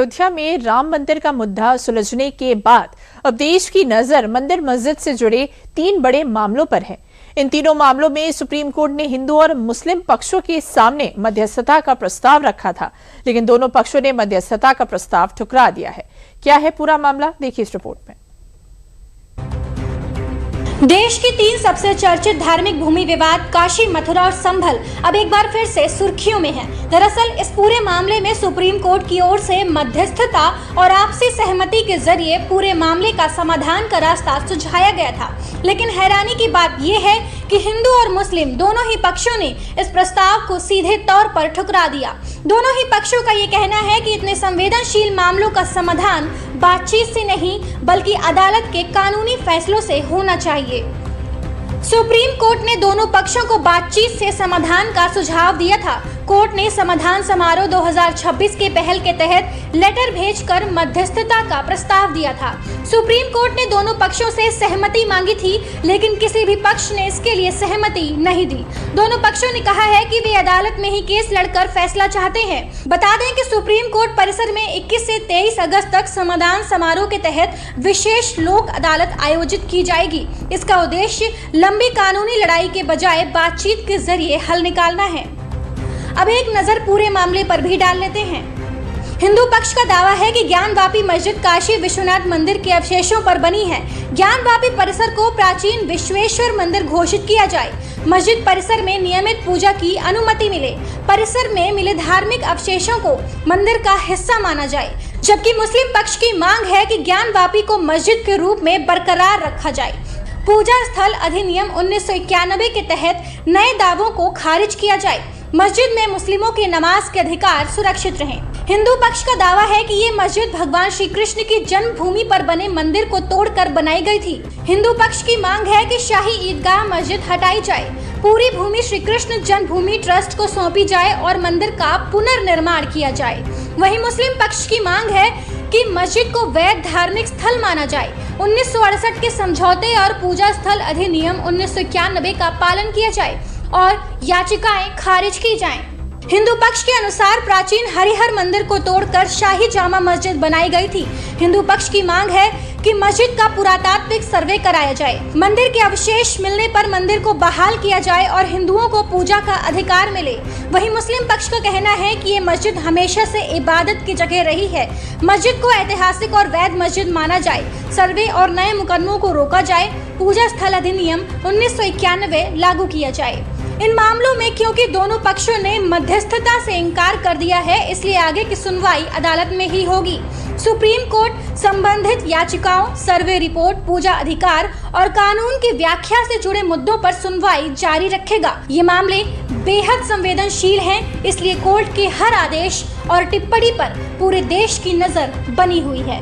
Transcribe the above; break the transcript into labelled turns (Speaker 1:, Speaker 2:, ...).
Speaker 1: अयोध्या में राम मंदिर का मुद्दा सुलझने के बाद अब देश की नजर मंदिर मस्जिद से जुड़े 3 बड़े मामलों पर है। इन तीनों मामलों में सुप्रीम कोर्ट ने हिंदू और मुस्लिम पक्षों के सामने मध्यस्थता का प्रस्ताव रखा था, लेकिन दोनों पक्षों ने मध्यस्थता का प्रस्ताव ठुकरा दिया है। क्या है पूरा मामला, देखिए इस रिपोर्ट में।
Speaker 2: देश की 3 सबसे चर्चित धार्मिक भूमि विवाद काशी, मथुरा और संभल अब एक बार फिर से सुर्खियों में है। दरअसल इस पूरे मामले में सुप्रीम कोर्ट की ओर से मध्यस्थता और आपसी सहमति के जरिए पूरे मामले का समाधान का रास्ता सुझाया गया था, लेकिन हैरानी की बात यह है कि हिंदू और मुस्लिम दोनों ही पक्षों ने इस प्रस्ताव को सीधे तौर पर ठुकरा दिया। दोनों ही पक्षों का ये कहना है कि इतने संवेदनशील मामलों का समाधान बातचीत से नहीं बल्कि अदालत के कानूनी फैसलों से होना चाहिए। सुप्रीम कोर्ट ने दोनों पक्षों को बातचीत से समाधान का सुझाव दिया था। कोर्ट ने समाधान समारोह 2026 के पहल के तहत लेटर भेजकर मध्यस्थता का प्रस्ताव दिया था। सुप्रीम कोर्ट ने दोनों पक्षों से सहमति मांगी थी, लेकिन किसी भी पक्ष ने इसके लिए सहमति नहीं दी। दोनों पक्षों ने कहा है कि वे अदालत में ही केस लड़कर फैसला चाहते हैं। बता दें कि सुप्रीम कोर्ट परिसर में 21 से 23 अगस्त तक समाधान समारोह के तहत विशेष लोक अदालत आयोजित की जाएगी। इसका उद्देश्य लंबी कानूनी लड़ाई के बजाय बातचीत के जरिए हल निकालना है। अब एक नजर पूरे मामले पर भी डाल लेते हैं। हिंदू पक्ष का दावा है कि ज्ञानवापी मस्जिद काशी विश्वनाथ मंदिर के अवशेषों पर बनी है। ज्ञानवापी परिसर को प्राचीन विश्वेश्वर मंदिर घोषित किया जाए। मस्जिद परिसर में नियमित पूजा की अनुमति मिले। परिसर में मिले धार्मिक अवशेषों को मंदिर का हिस्सा माना जाए। जबकि मुस्लिम पक्ष की मांग है कि ज्ञानवापी को मस्जिद के रूप में बरकरार रखा जाए। पूजा स्थल अधिनियम 1991 के तहत नए दावों को खारिज किया जाए। मस्जिद में मुस्लिमों के नमाज के अधिकार सुरक्षित रहें। हिंदू पक्ष का दावा है कि ये मस्जिद भगवान श्री कृष्ण की जन्मभूमि पर बने मंदिर को तोड़कर बनाई गई थी। हिंदू पक्ष की मांग है कि शाही ईदगाह मस्जिद हटाई जाए, पूरी भूमि श्री कृष्ण जन्मभूमि ट्रस्ट को सौंपी जाए और मंदिर का पुनर्निर्माण किया जाए। वहीं मुस्लिम पक्ष की मांग है कि मस्जिद को वैध धार्मिक स्थल माना जाए। 1968 के समझौते और पूजा स्थल अधिनियम 1991 का पालन किया जाए और याचिकाएं खारिज की जाएं। हिंदू पक्ष के अनुसार प्राचीन हरिहर मंदिर को तोड़कर शाही जामा मस्जिद बनाई गई थी। हिंदू पक्ष की मांग है कि मस्जिद का पुरातात्विक सर्वे कराया जाए, मंदिर के अवशेष मिलने पर मंदिर को बहाल किया जाए और हिंदुओं को पूजा का अधिकार मिले। वहीं मुस्लिम पक्ष का कहना है कि ये मस्जिद हमेशा से इबादत की जगह रही है। मस्जिद को ऐतिहासिक और वैध मस्जिद माना जाए, सर्वे और नए मुकदमों को रोका जाए, पूजा स्थल अधिनियम 1991 लागू किया जाए। इन मामलों में क्योंकि दोनों पक्षों ने मध्यस्थता से इनकार कर दिया है, इसलिए आगे की सुनवाई अदालत में ही होगी। सुप्रीम कोर्ट संबंधित याचिकाओं, सर्वे रिपोर्ट, पूजा अधिकार और कानून की व्याख्या से जुड़े मुद्दों पर सुनवाई जारी रखेगा। ये मामले बेहद संवेदनशील हैं, इसलिए कोर्ट के हर आदेश और टिप्पणी पर पूरे देश की नजर बनी हुई है।